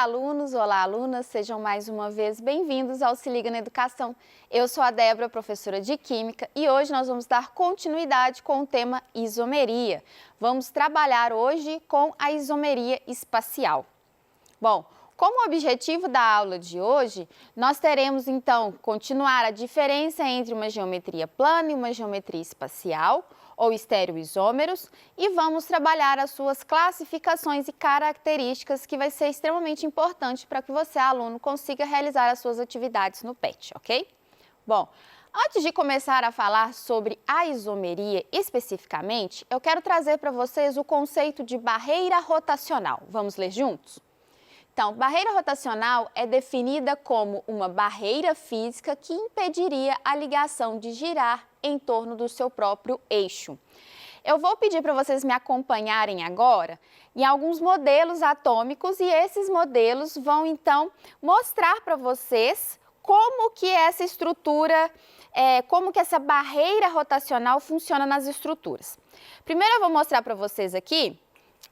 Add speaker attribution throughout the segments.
Speaker 1: alunos, olá alunas, sejam mais uma vez bem-vindos ao Se Liga na Educação. Eu sou a Débora, professora de Química, e hoje nós vamos dar continuidade com o tema isomeria. Vamos trabalhar hoje com a isomeria espacial. Bom, como objetivo da aula de hoje, nós teremos então continuar a diferença entre uma geometria plana e uma geometria espacial, ou estereoisômeros, e vamos trabalhar as suas classificações e características, que vai ser extremamente importante para que você, aluno, consiga realizar as suas atividades no PET, ok? Bom, antes de começar a falar sobre a isomeria especificamente, eu quero trazer para vocês o conceito de barreira rotacional. Vamos ler juntos? Então, barreira rotacional é definida como uma barreira física que impediria a ligação de girar em torno do seu próprio eixo. Eu vou pedir para vocês me acompanharem agora em alguns modelos atômicos e esses modelos vão então mostrar para vocês como que essa estrutura, como que essa barreira rotacional funciona nas estruturas. Primeiro eu vou mostrar para vocês aqui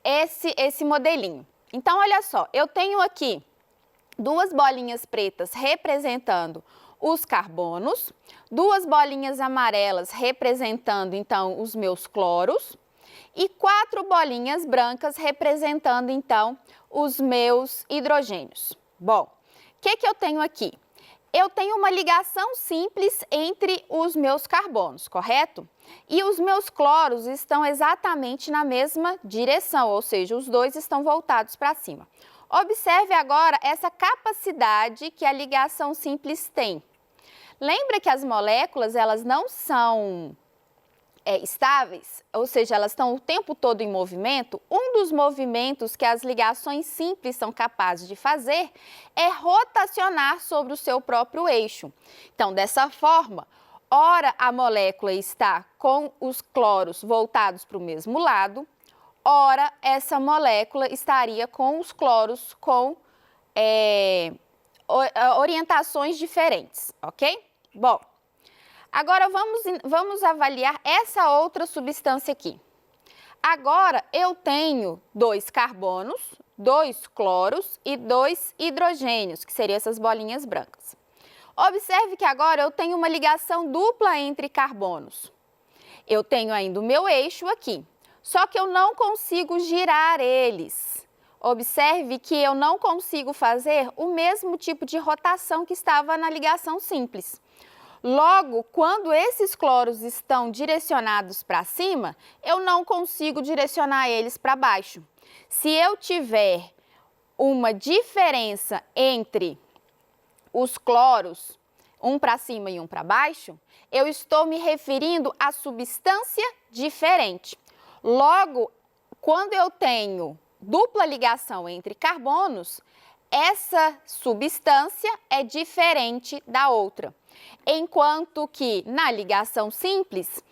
Speaker 1: esse modelinho. Então, olha só, eu tenho aqui duas bolinhas pretas representando os carbonos, duas bolinhas amarelas representando, então, os meus cloros e 4 bolinhas brancas representando, então, os meus hidrogênios. Bom, o que eu tenho aqui? Eu tenho uma ligação simples entre os meus carbonos, correto? E os meus cloros estão exatamente na mesma direção, ou seja, os dois estão voltados para cima. Observe agora essa capacidade que a ligação simples tem. Lembra que as moléculas, elas não são estáveis, ou seja, elas estão o tempo todo em movimento. Um dos movimentos que as ligações simples são capazes de fazer é rotacionar sobre o seu próprio eixo. Então, dessa forma, ora a molécula está com os cloros voltados para o mesmo lado, ora essa molécula estaria com os cloros com orientações diferentes, ok? Bom, agora vamos avaliar essa outra substância aqui. Agora eu tenho 2 carbonos, 2 cloros e 2 hidrogênios, que seriam essas bolinhas brancas. Observe que agora eu tenho uma ligação dupla entre carbonos. Eu tenho ainda o meu eixo aqui, só que eu não consigo girar eles. Observe que eu não consigo fazer o mesmo tipo de rotação que estava na ligação simples. Logo, quando esses cloros estão direcionados para cima, eu não consigo direcionar eles para baixo. Se eu tiver uma diferença entre os cloros, um para cima e um para baixo, eu estou me referindo a substância diferente. Logo, quando eu tenho dupla ligação entre carbonos, essa substância é diferente da outra. Enquanto que na ligação simples,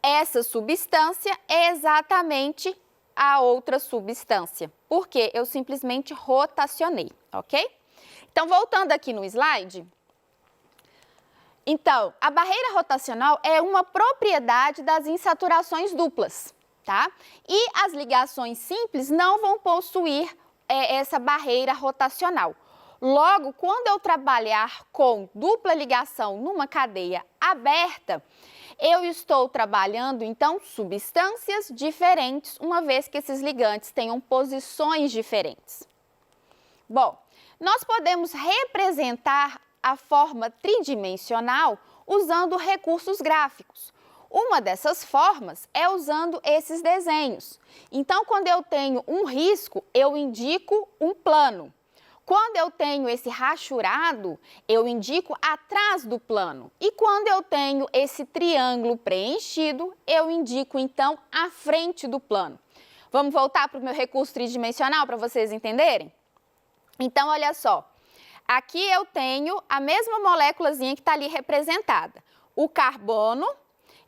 Speaker 1: essa substância é exatamente a outra substância, porque eu simplesmente rotacionei, ok? Então, voltando aqui no slide, então, a barreira rotacional é uma propriedade das insaturações duplas, tá? E as ligações simples não vão possuir essa barreira rotacional. Logo, quando eu trabalhar com dupla ligação numa cadeia aberta, eu estou trabalhando, então, substâncias diferentes, uma vez que esses ligantes tenham posições diferentes. Bom, nós podemos representar a forma tridimensional usando recursos gráficos. Uma dessas formas é usando esses desenhos. Então, quando eu tenho um risco, eu indico um plano. Quando eu tenho esse rachurado, eu indico atrás do plano. E quando eu tenho esse triângulo preenchido, eu indico, então, a frente do plano. Vamos voltar para o meu recurso tridimensional para vocês entenderem? Então, olha só. Aqui eu tenho a mesma moléculazinha que está ali representada. O carbono,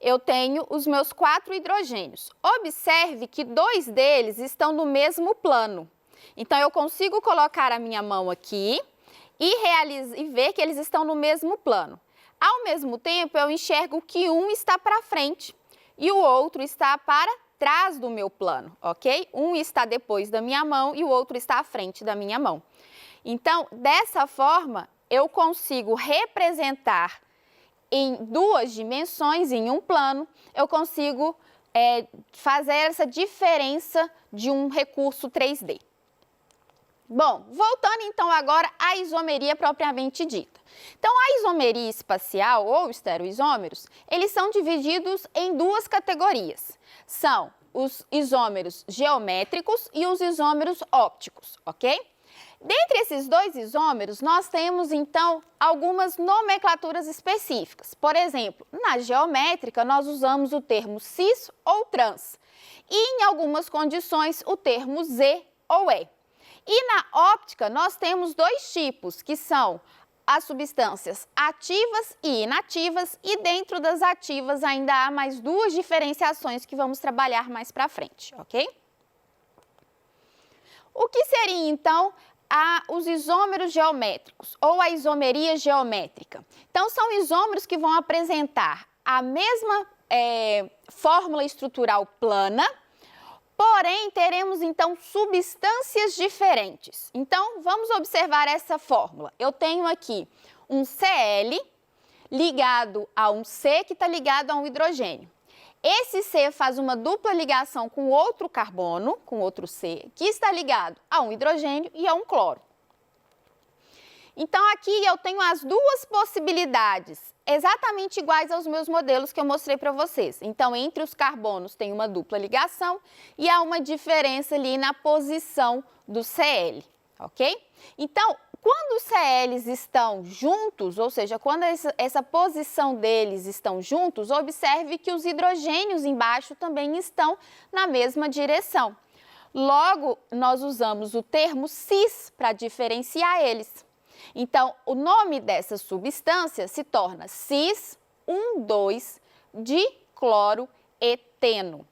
Speaker 1: eu tenho os meus 4 hidrogênios. Observe que 2 deles estão no mesmo plano. Então, eu consigo colocar a minha mão aqui e ver que eles estão no mesmo plano. Ao mesmo tempo, eu enxergo que um está para frente e o outro está para trás do meu plano, ok? Um está depois da minha mão e o outro está à frente da minha mão. Então, dessa forma, eu consigo representar em duas dimensões, em um plano, eu consigo fazer essa diferença de um recurso 3D. Bom, voltando então agora à isomeria propriamente dita. Então, a isomeria espacial ou estereoisômeros, eles são divididos em duas categorias. São os isômeros geométricos e os isômeros ópticos, ok? Dentre esses dois isômeros, nós temos, então, algumas nomenclaturas específicas. Por exemplo, na geométrica, nós usamos o termo cis ou trans. E, em algumas condições, o termo Z ou E. E na óptica, nós temos dois tipos, que são as substâncias ativas e inativas. E dentro das ativas, ainda há mais duas diferenciações que vamos trabalhar mais para frente, ok? O que seria, então, os isômeros geométricos ou a isomeria geométrica? Então, são isômeros que vão apresentar a mesma fórmula estrutural plana, porém, teremos, então, substâncias diferentes. Então, vamos observar essa fórmula. Eu tenho aqui um Cl ligado a um C que está ligado a um hidrogênio. Esse C faz uma dupla ligação com outro carbono, com outro C, que está ligado a um hidrogênio e a um cloro. Então, aqui eu tenho as duas possibilidades, exatamente iguais aos meus modelos que eu mostrei para vocês. Então, entre os carbonos tem uma dupla ligação e há uma diferença ali na posição do Cl, ok? Então, quando os Cls estão juntos, ou seja, quando essa posição deles estão juntos, observe que os hidrogênios embaixo também estão na mesma direção. Logo, nós usamos o termo cis para diferenciar eles. Então, o nome dessa substância se torna cis-1,2-dicloroeteno,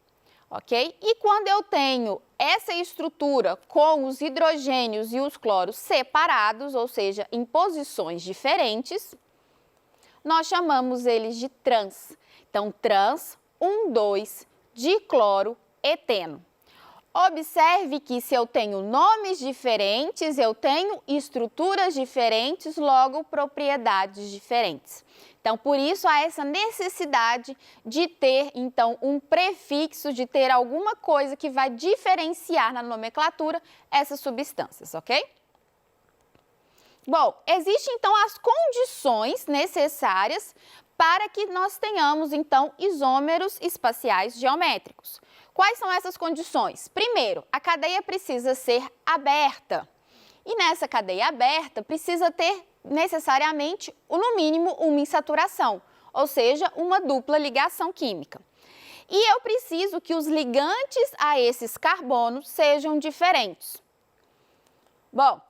Speaker 1: ok? E quando eu tenho essa estrutura com os hidrogênios e os cloros separados, ou seja, em posições diferentes, nós chamamos eles de trans. Então, trans 1,2-dicloroeteno. Observe que se eu tenho nomes diferentes, eu tenho estruturas diferentes, logo propriedades diferentes. Então, por isso há essa necessidade de ter, então, um prefixo, de ter alguma coisa que vai diferenciar na nomenclatura essas substâncias, ok? Bom, existem, então, as condições necessárias para que nós tenhamos, então, isômeros espaciais geométricos. Quais são essas condições? Primeiro, a cadeia precisa ser aberta. E nessa cadeia aberta, precisa ter necessariamente, no mínimo, uma insaturação, ou seja, uma dupla ligação química. E eu preciso que os ligantes a esses carbonos sejam diferentes. Bom,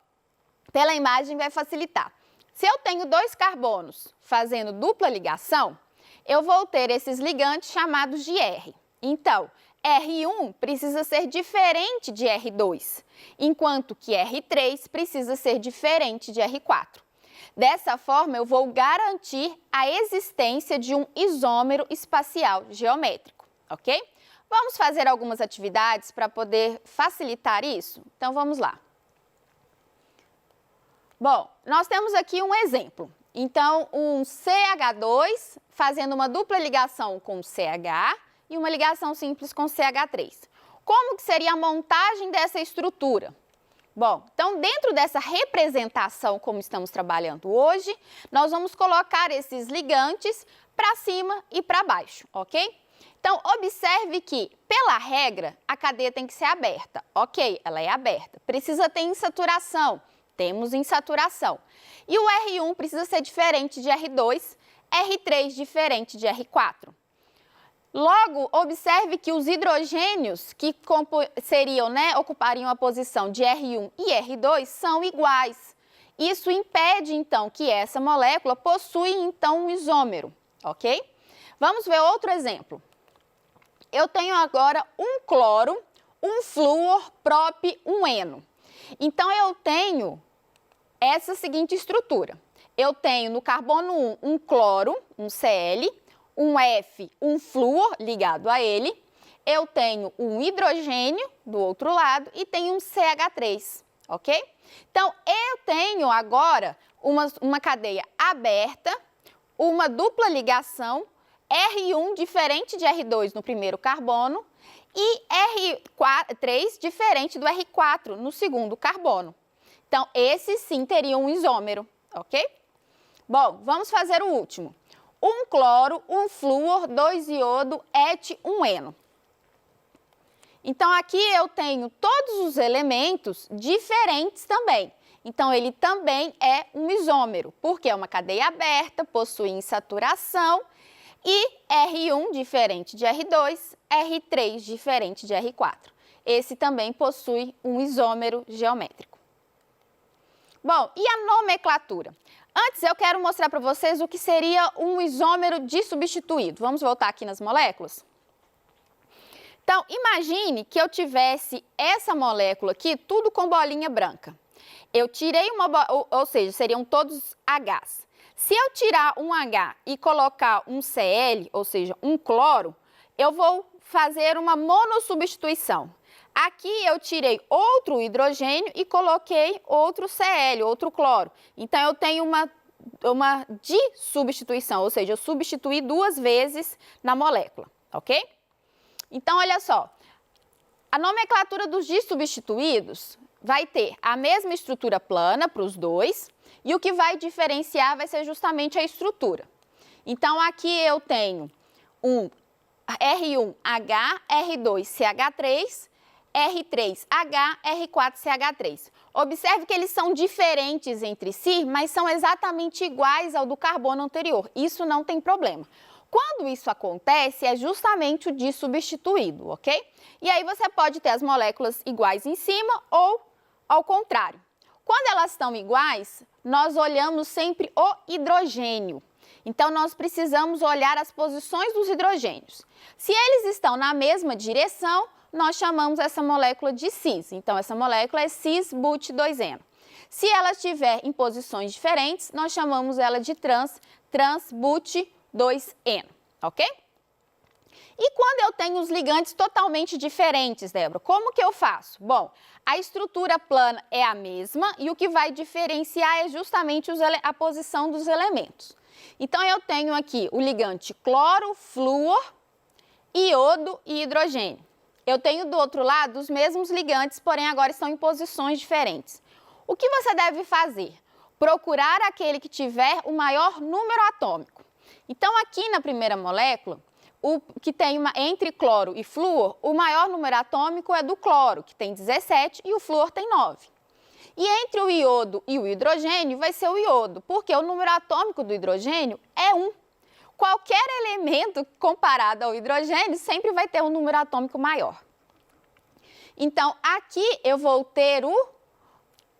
Speaker 1: pela imagem vai facilitar. Se eu tenho dois carbonos fazendo dupla ligação, eu vou ter esses ligantes chamados de R. Então, R1 precisa ser diferente de R2, enquanto que R3 precisa ser diferente de R4. Dessa forma, eu vou garantir a existência de um isômero espacial geométrico, ok? Vamos fazer algumas atividades para poder facilitar isso? Então, vamos lá. Bom, nós temos aqui um exemplo. Então, um CH2 fazendo uma dupla ligação com CH e uma ligação simples com CH3. Como que seria a montagem dessa estrutura? Bom, então dentro dessa representação como estamos trabalhando hoje, nós vamos colocar esses ligantes para cima e para baixo, ok? Então, observe que, pela regra, a cadeia tem que ser aberta. Ok, ela é aberta. Precisa ter insaturação. Temos insaturação. E o R1 precisa ser diferente de R2, R3 diferente de R4. Logo, observe que os hidrogênios que seriam, ocupariam a posição de R1 e R2 são iguais. Isso impede, então, que essa molécula possui, então, um isômero, ok? Vamos ver outro exemplo. Eu tenho agora um cloro, um flúor, prop, um eno. Então, eu tenho essa seguinte estrutura. Eu tenho no carbono 1 um cloro, um Cl, um F, um flúor ligado a ele. eu tenho um hidrogênio do outro lado e tenho um CH3, ok? Então, eu tenho agora uma cadeia aberta, uma dupla ligação, R1 diferente de R2 no primeiro carbono e R3 diferente do R4 no segundo carbono. Então, esse sim teria um isômero, ok? Bom, vamos fazer o último. Um cloro, um flúor, 2 iodo, et, um eno. Então, aqui eu tenho todos os elementos diferentes também. Então, ele também é um isômero, porque é uma cadeia aberta, possui insaturação e R1 diferente de R2, R3 diferente de R4. Esse também possui um isômero geométrico. Bom, e a nomenclatura? Antes, eu quero mostrar para vocês o que seria um isômero dissubstituído. Vamos voltar aqui nas moléculas? Então, imagine que eu tivesse essa molécula aqui, tudo com bolinha branca. Eu tirei ou seja, seriam todos Hs. Se eu tirar um H e colocar um Cl, ou seja, um cloro, eu vou fazer uma monossubstituição. Aqui eu tirei outro hidrogênio e coloquei outro Cl, outro cloro. Então, eu tenho uma dissubstituição, ou seja, eu substituí 2 vezes na molécula, ok? Então, olha só, a nomenclatura dos dissubstituídos vai ter a mesma estrutura plana para os dois e o que vai diferenciar vai ser justamente a estrutura. Então, aqui eu tenho um R1H, R2CH3, R3H, R4CH3. Observe que eles são diferentes entre si, mas são exatamente iguais ao do carbono anterior. Isso não tem problema. Quando isso acontece, é justamente o dissubstituído, ok? E aí você pode ter as moléculas iguais em cima ou ao contrário. Quando elas estão iguais, nós olhamos sempre o hidrogênio. Então, nós precisamos olhar as posições dos hidrogênios. Se eles estão na mesma direção, nós chamamos essa molécula de cis. Então, essa molécula é cis-but-2-eno. Se ela estiver em posições diferentes, nós chamamos ela de trans-but-2-eno, ok? E quando eu tenho os ligantes totalmente diferentes, Débora, como que eu faço? Bom, a estrutura plana é a mesma e o que vai diferenciar é justamente a posição dos elementos. Então, eu tenho aqui o ligante cloro, flúor, iodo e hidrogênio. Eu tenho do outro lado os mesmos ligantes, porém agora estão em posições diferentes. O que você deve fazer? Procurar aquele que tiver o maior número atômico. Então, aqui na primeira molécula, o que tem entre cloro e flúor, o maior número atômico é do cloro, que tem 17, e o flúor tem 9. E entre o iodo e o hidrogênio vai ser o iodo, porque o número atômico do hidrogênio é 1. Qualquer elemento comparado ao hidrogênio sempre vai ter um número atômico maior. Então, aqui eu vou ter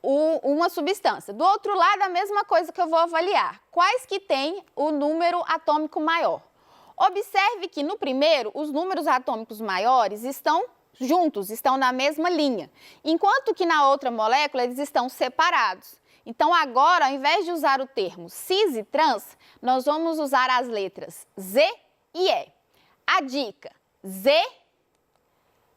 Speaker 1: uma substância. Do outro lado, a mesma coisa que eu vou avaliar. Quais que têm o número atômico maior? Observe que no primeiro, os números atômicos maiores estão juntos, estão na mesma linha, enquanto que na outra molécula eles estão separados. Então, agora, ao invés de usar o termo cis e trans, nós vamos usar as letras Z e E. A dica, Z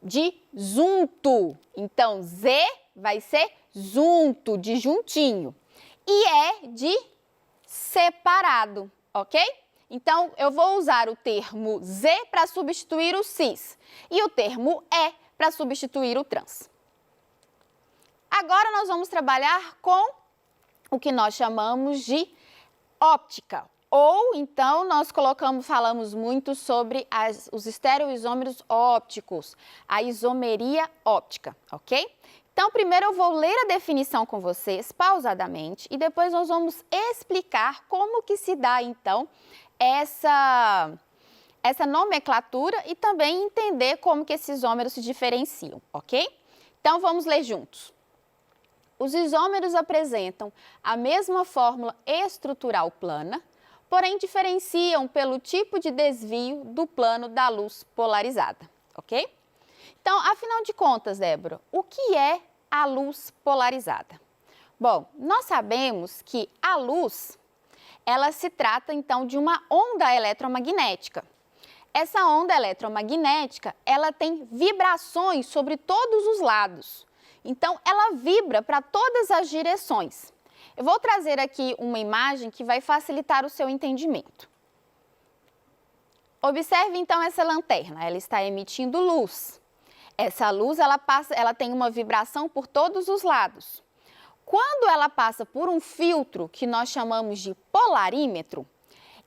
Speaker 1: de junto. Então, Z vai ser junto, de juntinho. E E de separado, ok? Então, eu vou usar o termo Z para substituir o cis e o termo E para substituir o trans. Agora, nós vamos trabalhar com o que nós chamamos de óptica. Ou, então, nós falamos muito sobre os estereoisômeros ópticos, a isomeria óptica, ok? Então, primeiro eu vou ler a definição com vocês pausadamente e depois nós vamos explicar como que se dá, então, essa nomenclatura e também entender como que esses isômeros se diferenciam, ok? Então, vamos ler juntos. Os isômeros apresentam a mesma fórmula estrutural plana, porém diferenciam pelo tipo de desvio do plano da luz polarizada, ok? Então, afinal de contas, Débora, o que é a luz polarizada? Bom, nós sabemos que a luz, ela se trata, então, de uma onda eletromagnética. Essa onda eletromagnética, ela tem vibrações sobre todos os lados. Então, ela vibra para todas as direções. Eu vou trazer aqui uma imagem que vai facilitar o seu entendimento. Observe então essa lanterna, ela está emitindo luz. Essa luz, ela tem uma vibração por todos os lados. Quando ela passa por um filtro que nós chamamos de polarímetro,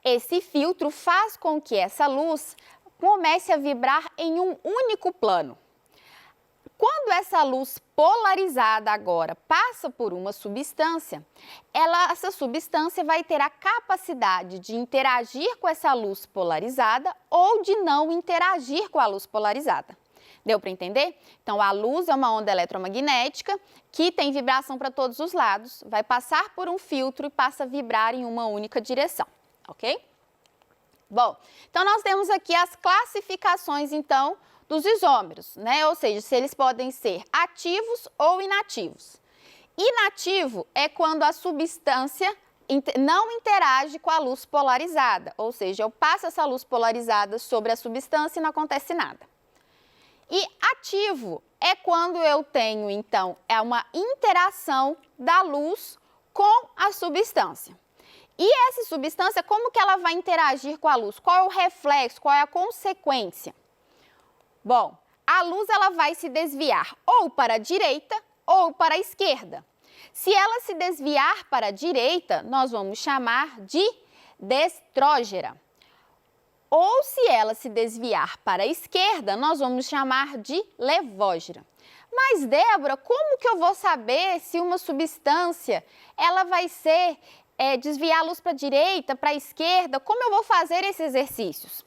Speaker 1: esse filtro faz com que essa luz comece a vibrar em um único plano. Quando essa luz polarizada agora passa por uma substância, essa substância vai ter a capacidade de interagir com essa luz polarizada ou de não interagir com a luz polarizada. Deu para entender? Então, a luz é uma onda eletromagnética que tem vibração para todos os lados, vai passar por um filtro e passa a vibrar em uma única direção, ok? Bom, então nós temos aqui as classificações, então, dos isômeros, né? Ou seja, se eles podem ser ativos ou inativos. Inativo é quando a substância não interage com a luz polarizada, ou seja, eu passo essa luz polarizada sobre a substância e não acontece nada. E ativo é quando eu tenho, então, uma interação da luz com a substância. E essa substância, como que ela vai interagir com a luz? Qual é o reflexo? Qual é a consequência? Bom, a luz ela vai se desviar ou para a direita ou para a esquerda. Se ela se desviar para a direita, nós vamos chamar de destrógera. Ou se ela se desviar para a esquerda, nós vamos chamar de levógera. Mas, Débora, como que eu vou saber se uma substância ela vai desviar a luz para a direita, para a esquerda? Como eu vou fazer esses exercícios?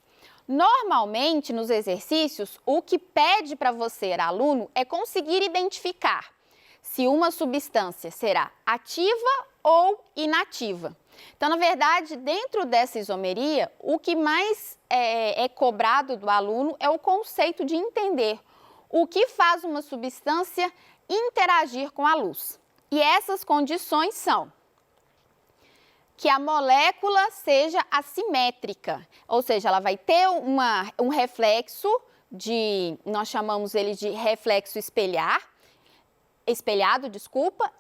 Speaker 1: Normalmente, nos exercícios, o que pede para você, aluno, é conseguir identificar se uma substância será ativa ou inativa. Então, na verdade, dentro dessa isomeria, o que mais é cobrado do aluno é o conceito de entender o que faz uma substância interagir com a luz. E essas condições são que a molécula seja assimétrica, ou seja, ela vai ter um reflexo nós chamamos ele de reflexo espelhado,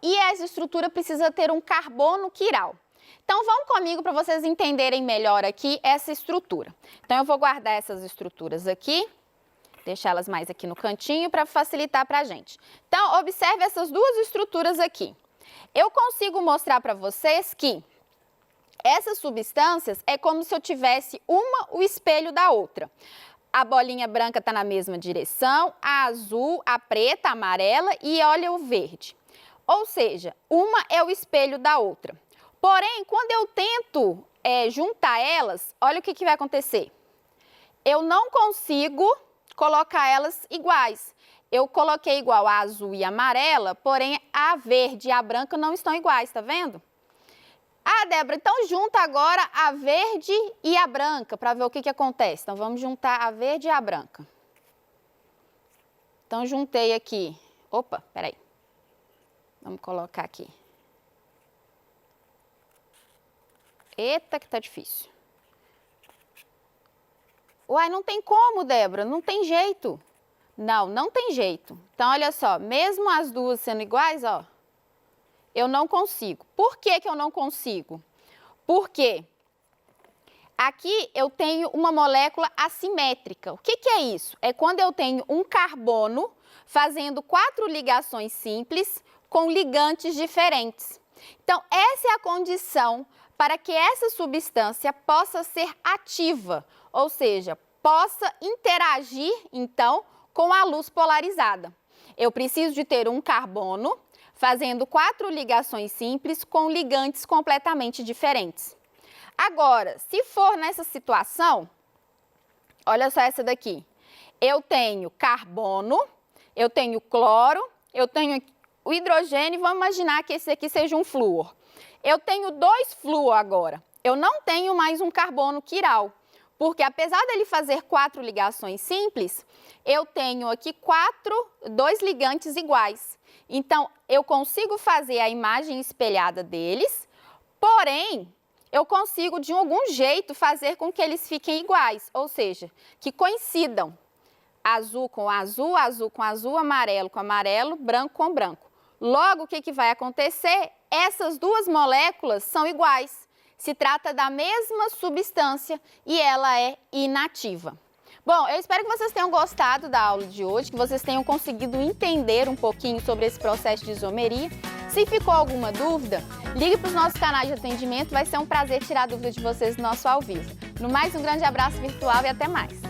Speaker 1: e essa estrutura precisa ter um carbono quiral. Então, vão comigo para vocês entenderem melhor aqui essa estrutura. Então, eu vou guardar essas estruturas aqui, deixá-las mais aqui no cantinho para facilitar para a gente. Então, observe essas duas estruturas aqui. Eu consigo mostrar para vocês que essas substâncias é como se eu tivesse o espelho da outra. A bolinha branca está na mesma direção, a azul, a preta, a amarela e olha o verde. Ou seja, uma é o espelho da outra. Porém, quando eu tento juntar elas, olha o que vai acontecer. Eu não consigo colocar elas iguais. Eu coloquei igual a azul e a amarela, porém a verde e a branca não estão iguais, tá vendo? Ah, Débora, então junta agora a verde e a branca para ver o que acontece. Então, vamos juntar a verde e a branca. Então, juntei aqui. Opa, peraí. Vamos colocar aqui. Eita, que tá difícil. Uai, não tem como, Débora, não tem jeito. Não tem jeito. Então, olha só, mesmo as duas sendo iguais, ó, eu não consigo. Por que que eu não consigo? Porque aqui eu tenho uma molécula assimétrica. O que que é isso? É quando eu tenho um carbono fazendo 4 ligações simples com ligantes diferentes. Então, essa é a condição para que essa substância possa ser ativa, ou seja, possa interagir, então, com a luz polarizada. Eu preciso de ter um carbono fazendo 4 ligações simples com ligantes completamente diferentes. Agora, se for nessa situação, olha só essa daqui. Eu tenho carbono, eu tenho cloro, eu tenho o hidrogênio, vamos imaginar que esse aqui seja um flúor. Eu tenho 2 flúor agora. Eu não tenho mais um carbono quiral, porque apesar dele fazer 4 ligações simples, eu tenho aqui 2 ligantes iguais. Então, eu consigo fazer a imagem espelhada deles, porém, eu consigo, de algum jeito, fazer com que eles fiquem iguais, ou seja, que coincidam. Azul com azul, azul com azul, amarelo com amarelo, branco com branco. Logo, o que vai acontecer? Essas duas moléculas são iguais. Se trata da mesma substância e ela é inativa. Bom, eu espero que vocês tenham gostado da aula de hoje, que vocês tenham conseguido entender um pouquinho sobre esse processo de isomeria. Se ficou alguma dúvida, ligue para os nossos canais de atendimento, vai ser um prazer tirar a dúvida de vocês no nosso ao vivo. No mais, um grande abraço virtual e até mais!